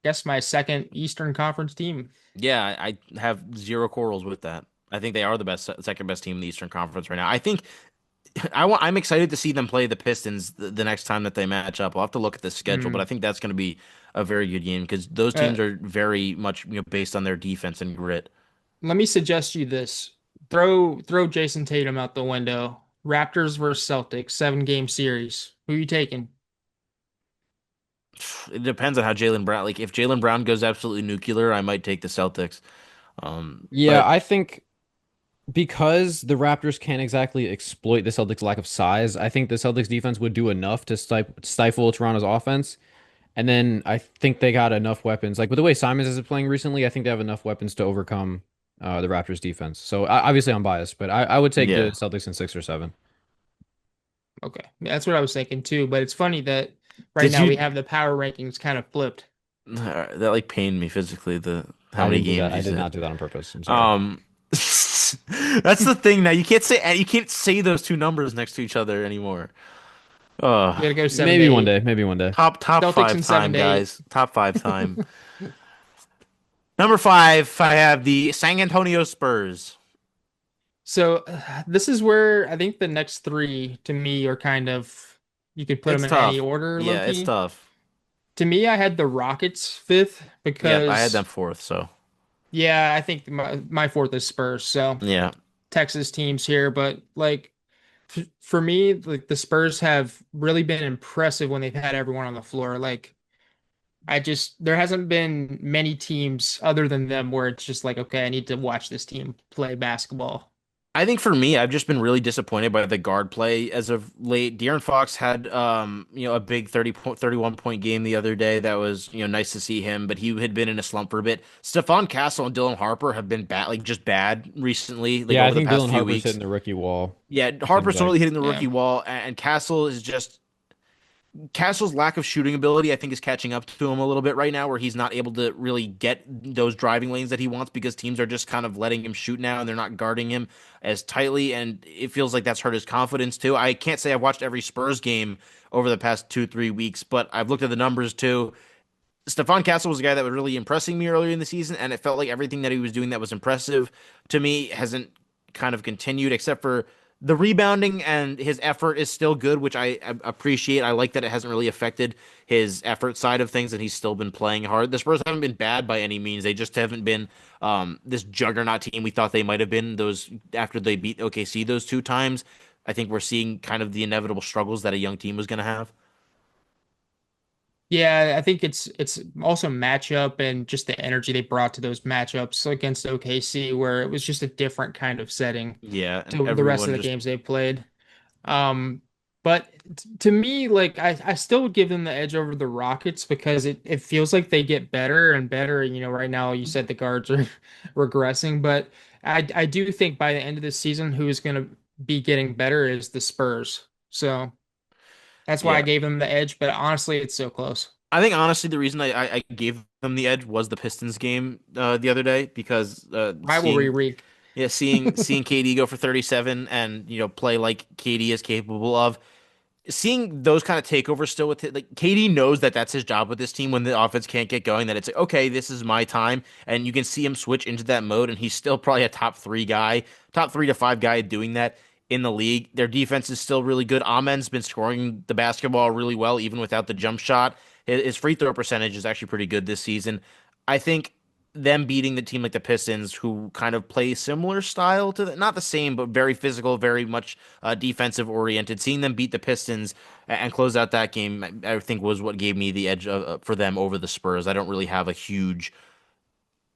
I guess, my second Eastern Conference team. Yeah, I have zero quarrels with that. I think they are the best, second best team in the Eastern Conference right now. I think I'm excited to see them play the Pistons the next time that they match up. I'll have to look at the schedule, but I Mm. think that's going to be a very good game because those Uh, teams are very much based on their defense and grit. Let me suggest you this: throw Jason Tatum out the window. Raptors versus Celtics, 7 game series. Who you taking? It depends on how Jalen Brown. Like if Jalen Brown goes absolutely nuclear, I might take the Celtics. Yeah, But I think because the Raptors can't exactly exploit the Celtics' lack of size, I think the Celtics defense would do enough to stifle Toronto's offense. And then I think they got enough weapons. Like with the way Simons is playing recently, I think they have enough weapons to overcome the Raptors defense. So obviously I'm biased, but I would take the yeah, Celtics in 6 or 7. Okay, that's what I was thinking too. But it's funny that right did now we you have the power rankings kind of flipped. that like pained me physically? The how I many didn't do that. games I you did said? not do that on purpose. I'm sorry. Um, that's the thing now. You can't say those two numbers next to each other anymore. We got to go seven to Maybe one eight. day. Maybe one day. Top Celtics five in seven time, to eight. guys. Top 5 time. Number 5, I have the San Antonio Spurs. So this is where I think the next three to me are kind of, you could put them It's in any tough. order, low Yeah, it's key. tough. To me, I had the Rockets fifth Yeah, I had them because, 4th, so yeah, I think my fourth is Spurs. So yeah. Texas teams here, but like for me, like the Spurs have really been impressive when they've had everyone on the floor. Like there hasn't been many teams other than them where it's just like, okay, I need to watch this team play basketball. I think for me, I've just been really disappointed by the guard play as of late. De'Aaron Fox had a big 31 point game the other day. That was, nice to see him, but he had been in a slump for a bit. Stephon Castle and Dylan Harper have been bad, like just bad recently, like Yeah, I over the think past Dylan few Harper's weeks. hitting the rookie wall. Yeah, Seems Harper's like. totally hitting the Yeah. rookie wall, and Castle is just Castle's lack of shooting ability, I think, is catching up to him a little bit right now, where he's not able to really get those driving lanes that he wants because teams are just kind of letting him shoot now and they're not guarding him as tightly. And it feels like that's hurt his confidence too. I can't say I've watched every Spurs game over the past 2, 3 weeks, but I've looked at the numbers too. Stephon Castle was a guy that was really impressing me earlier in the season, and it felt like everything that he was doing that was impressive to me hasn't kind of continued, except for the rebounding and his effort is still good, which I appreciate. I like that it hasn't really affected his effort side of things, and he's still been playing hard. The Spurs haven't been bad by any means. They just haven't been this juggernaut team we thought they might have been those after they beat OKC those 2 times. I think we're seeing kind of the inevitable struggles that a young team was going to have. Yeah, I think it's also matchup and just the energy they brought to those matchups against OKC, where it was just a different kind of setting Yeah, and to the rest of everyone the just games they played. Um, but to me, like I still would give them the edge over the Rockets because it feels like they get better and better. You know, right now you said the guards are regressing, but I do think by the end of the season, who's going to be getting better is the Spurs. So that's why I yeah. gave them the edge. But honestly, it's so close. I think honestly the reason I gave them the edge was the Pistons game the other day because Rivalry week. seeing KD go for 37 and play like KD is capable of. Seeing those kind of takeovers still with it, like KD knows that that's his job with this team when the offense can't get going, that it's like, okay, this is my time. And you can see him switch into that mode. And he's still probably a top three guy, top 3 to 5 guy doing that in the league. Their defense is still really good. Amen's been scoring the basketball really well, even without the jump shot. His free throw percentage is actually pretty good this season. I think them beating the team like the Pistons, who kind of play similar style to not the same, but very physical, very much defensive oriented. Seeing them beat the Pistons and close out that game, I think was what gave me the edge for them over the Spurs. I don't really have a huge.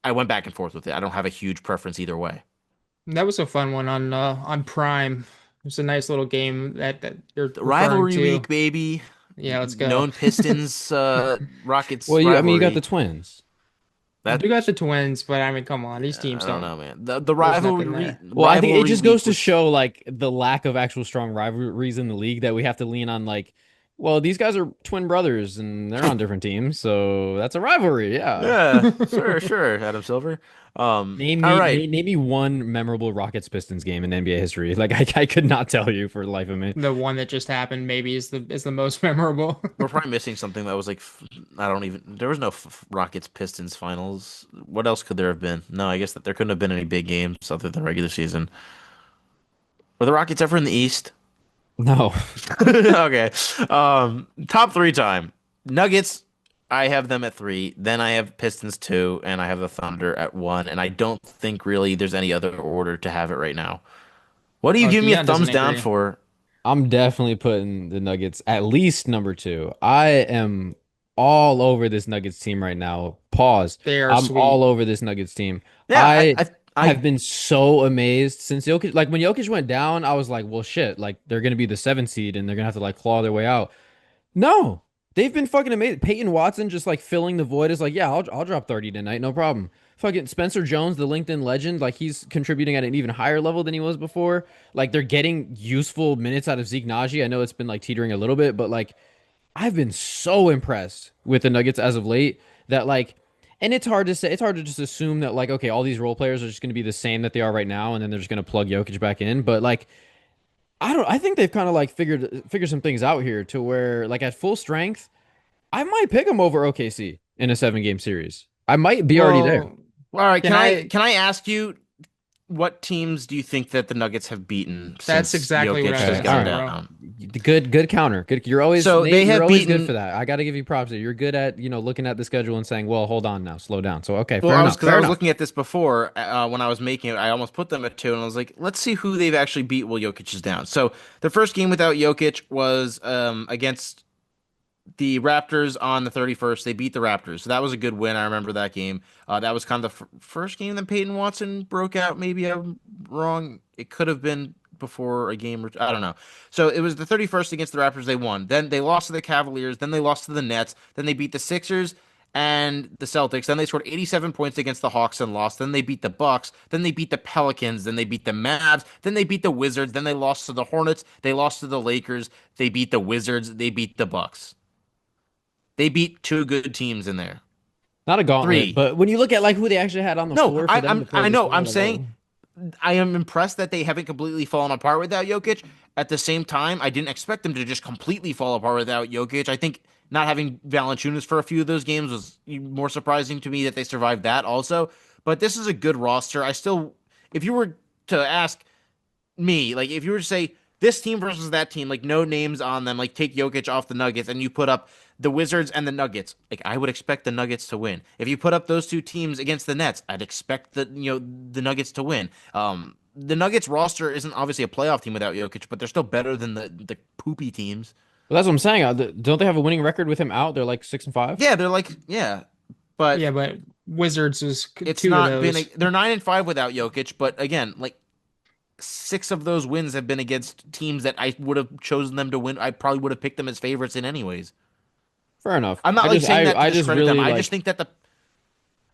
I went back and forth with it. I don't have a huge preference either way. That was a fun one on Prime. It was a nice little game that you're The referring rivalry week, to. baby. Yeah, let's go. Known Pistons Rockets Well, I mean, you got the rivalry. Twins. You That do got the Twins, but I mean, come on, these teams I don't don't. know, man. The There's nothing rivalry there. Well, I think it rivalry just goes week to was show like the lack of actual strong rivalries in the league that we have to lean on like, well, these guys are twin brothers and they're on different teams, so that's a rivalry. Yeah. yeah, sure, Adam Silver. All right. Name me one memorable Rockets Pistons game in NBA history. Like I could not tell you for the life of me. The one that just happened maybe is the most memorable. We're probably missing something that was like I don't even. There was no Rockets Pistons finals. What else could there have been? No, I guess that there couldn't have been any big games other than regular season. Were the Rockets ever in the East? No. Okay. Top three time. Nuggets. I have them at 3. Then I have Pistons 2, and I have the Thunder at 1. And I don't think really there's any other order to have it right now. What do you Oh, give me a Dion doesn't thumbs down agree. for? I'm definitely putting the Nuggets at least number two. I am all over this Nuggets team right now. Pause. They are I'm all sweet. over this Nuggets team. Yeah, I I have been so amazed since Jokic, like when Jokic went down, I was like, well, shit, like they're gonna be the 7th seed and they're gonna have to like claw their way out. No, they've been fucking amazing. Peyton Watson just like filling the void is like, yeah, I'll drop 30 tonight, no problem. Fucking Spencer Jones, the LinkedIn legend, like he's contributing at an even higher level than he was before. Like they're getting useful minutes out of Zeke Naji. I know it's been like teetering a little bit, but like I've been so impressed with the Nuggets as of late that like, and it's hard to say, it's hard to just assume that like, okay, all these role players are just going to be the same that they are right now, and then they're just going to plug Jokic back in. But like, I think they've kind of like figured some things out here to where like at full strength, I might pick them over OKC in a 7 game series. I might be already there. Well, all right. can I Can I ask you what teams do you think that the Nuggets have beaten that's since exactly what Jokic I was has Okay, all gone asking, right. bro. down? Good counter. Good. You're always So they Nate. You're have always good beaten. for that. I got to give you props. You're good at looking at the schedule and saying, well, hold on now, slow down. So okay, Well, fair I was enough. because I Fair was enough. looking at this before when I was making it. I almost put them at 2, and I was like, let's see who they've actually beat while Jokic is down. So the first game without Jokic was against the Raptors on the 31st. They beat the Raptors. So that was a good win. I remember that game. That was kind of the first game that Peyton Watson broke out. Maybe I'm wrong. It could have been before a game or I don't know. So it was the 31st against the Raptors. They won. Then they lost to the Cavaliers. Then they lost to the Nets. Then they beat the Sixers and the Celtics. Then they scored 87 points against the Hawks and lost. Then they beat the Bucks. Then they beat the Pelicans. Then they beat the Mavs. Then they beat the Wizards. Then they lost to the Hornets. They lost to the Lakers. They beat the Wizards. They beat the Bucks. They beat 2 good teams in there. Not a gauntlet, 3. but when you look at like who they actually had on the No, floor for them to play I this know. low I'm at a saying level. I am impressed that they haven't completely fallen apart without Jokic. At the same time, I didn't expect them to just completely fall apart without Jokic. I think not having Valanciunas for a few of those games was more surprising to me that they survived that also. But this is a good roster. I still, if you were to ask me, like if you were to say this team versus that team, like no names on them, like take Jokic off the Nuggets and you put up the Wizards and the Nuggets, like I would expect the Nuggets to win. If you put up those 2 teams against the Nets, I'd expect the Nuggets to win. The Nuggets roster isn't obviously a playoff team without Jokic, but they're still better than the poopy teams. Well, that's what I'm saying. Don't they have a winning record with him out? They're like 6-5. Yeah, they're like but Yeah, but Wizards was it's two of not been those. they're 9-5 without Jokic, but again, like six of those wins have been against teams that I would have chosen them to win. I probably would have picked them as favorites in anyways. Fair enough. I'm not I like just saying that to I just discredit them. really I just like think that the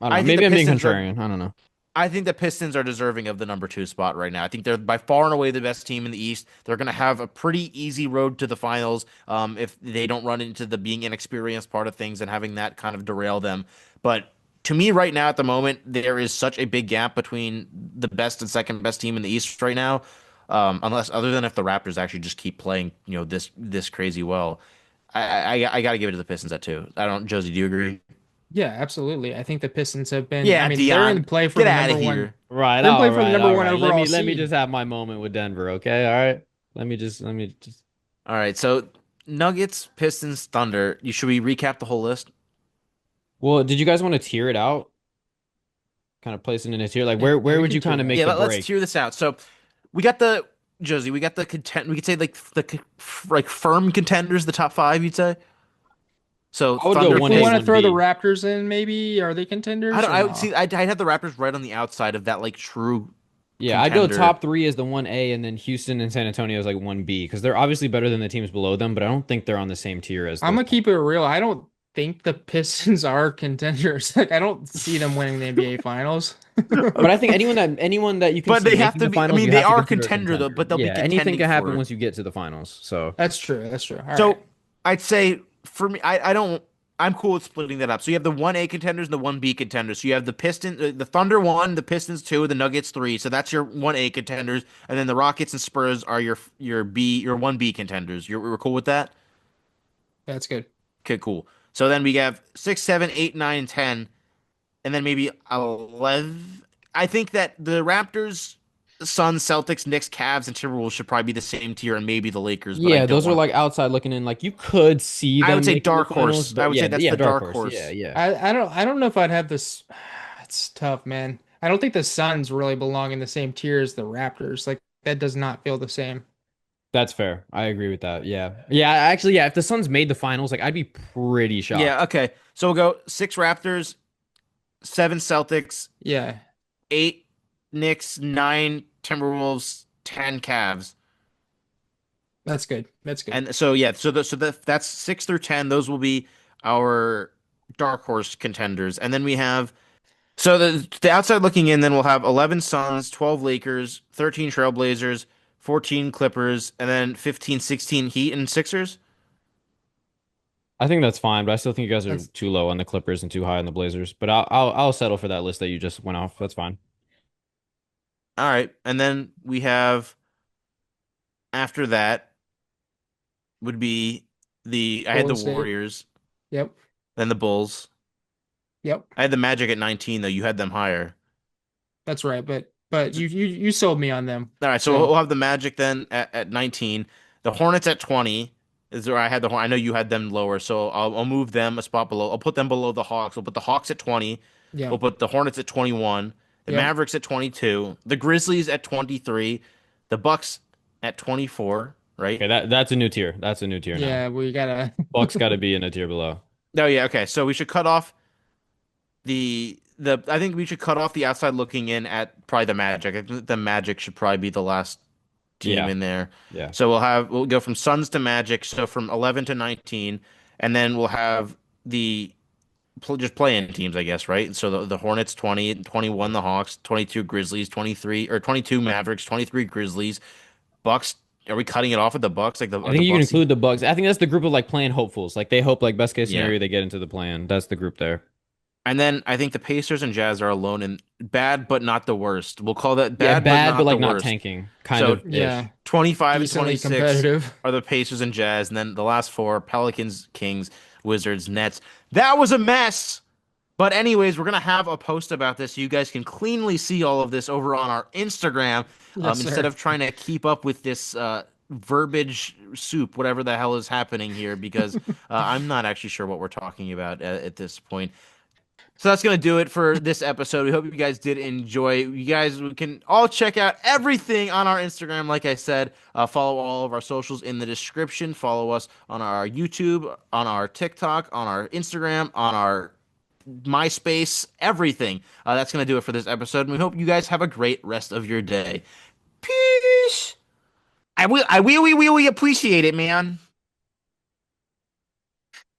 I don't know. I think the Maybe I'm being Pistons are contrarian. I don't know. I think the Pistons are deserving of the number two spot right now. I think they're by far and away the best team in the East. They're going to have a pretty easy road to the finals if they don't run into the being inexperienced part of things and having that kind of derail them. But to me, right now at the moment, there is such a big gap between the best and second best team in the East right now. Unless other than if the Raptors actually just keep playing, this crazy well. I got to give it to the Pistons at two. I don't, Josie, do you agree? Yeah, absolutely. I think the Pistons have been. I Yeah, mean, they're in Dion, play for get the out number of one. here. Right, They're in play all for the right, number all one right. Let overall me seed. just have my moment with Denver, okay? All right. Let me just All right, so Nuggets, Pistons, Thunder. Should we recap the whole list? Well, did you guys want to tier it out? Kind of place it in a tier. Like Yeah, yeah, where we would can you tier kind of it make Yeah, out. the let's break? tear this out. So we got the Josie, we got the content. We could say like like firm contenders, the top five. You'd say. So I would go Thunder, If we 1A, want to Pist. throw the 1B. Raptors in, maybe are they I contenders don't. or I would no? see. I'd have the Raptors right on the outside of that, like true Yeah, I'd go contender. top three as the 1A and then Houston and San Antonio as like 1B because they're obviously better than the teams below them, but I don't think they're on the same tier as I'm those. gonna keep it real. I don't think the Pistons are contenders. Like I don't see them winning the NBA Finals. But I think anyone that you can But see they have making to the be. I finals, mean, you they have to are a consider a contender though, contender. but they'll be Yeah, anything contending can happen for it. once you get to the finals. So That's true. That's true. All right. So I'd say for me, I don't. I'm cool with splitting that up. So you have the 1A contenders and the 1B contenders. So you have the Pistons, the Thunder one, the Pistons two, the Nuggets three. So that's your 1A contenders, and then the Rockets and Spurs are your 1B contenders. We're cool with that. That's good. Okay, cool. So then we have 6, 7, 8, 9, 10, and then maybe 11. I think that the Raptors, Suns, Celtics, Knicks, Cavs, and Timberwolves should probably be the same tier, and maybe the Lakers. But I yeah, don't those are want. like outside looking in. Like you could see I would them say making the dark finals, horse. I but would say yeah, that's yeah, the dark dark horse. Yeah, horse. yeah. I don't know if I'd have this. It's tough, man. I don't think the Suns really belong in the same tier as the Raptors. Like that does not feel the same. That's fair. I agree with that. Yeah. Yeah, actually, yeah, if the Suns made the finals, like I'd be pretty Yeah. shocked. Okay. So we'll go 6 Raptors, 7 Celtics, Yeah, 8 Knicks, 9 Timberwolves, 10 Cavs. that's good. That's good. And so yeah, that's 6 through 10. Those will be our dark horse contenders. And then we have so the outside looking in, then we'll have 11 Suns, 12 Lakers, 13 Trailblazers, 14 Clippers, and then 15, 16 Heat and Sixers. I think that's fine, but I still think you guys are That's too low on the Clippers and too high on the Blazers. But I'll settle for that list that you just went off. That's fine. All right. And then we have after that would be I had Golden the State. Warriors, Yep. then the Bulls. Yep. I had the Magic at 19 though. You had them higher. That's right. But you sold me on them. All right, so So we'll have the Magic then at 19. The Hornets at 20 is where I had the Horn. I know you had them lower, so I'll move them a spot below. I'll put them below the Hawks. We'll put the Hawks at 20. yeah. We'll put the Hornets at 21. The Yep. Mavericks at 22. The Grizzlies at 23. The Bucks at 24, right? Okay, that's a new tier. That's a new tier now. Yeah, we gotta Bucks got to be in a tier below. Oh yeah, okay. So we should cut off the I think we should cut off the outside looking in at probably the Magic. I think the Magic should probably be the last team Yeah, in there. yeah. So we'll go from Suns to Magic, so from 11 to 19, and then we'll have the just play-in teams, I guess, right? So the Hornets 20, 21 the Hawks, 22 Grizzlies, 23 or 22 Mavericks, 23 Grizzlies, Bucks. Are we cutting it off at the Bucks? Like I are the think you can Bucks? include the Bucks. I think that's the group of like playing hopefuls. Like they hope like best case Yeah. scenario they get into the plan. That's the group there. And then I think the Pacers and Jazz are alone in bad, but not the worst. We'll call that Yeah, bad, but bad, but not the like not worst. tanking, kind So of yeah, ish. 25 and decently 26 competitive. are the Pacers and Jazz, and then the last four Pelicans, Kings, Wizards, Nets. That was a mess. But anyways, we're gonna have a post about this so you guys can cleanly see all of this over on our Instagram Yes, instead sir. of trying to keep up with this verbiage soup, whatever the hell is happening here, because I'm not actually sure what we're talking about at this point. So that's going to do it for this episode. We hope you guys did enjoy. You guys can all check out everything on our Instagram. Like I said, follow all of our socials in the description. Follow us on our YouTube, on our TikTok, on our Instagram, on our MySpace, everything. That's going to do it for this episode. And we hope you guys have a great rest of your day. Peace. I will, we appreciate it, man.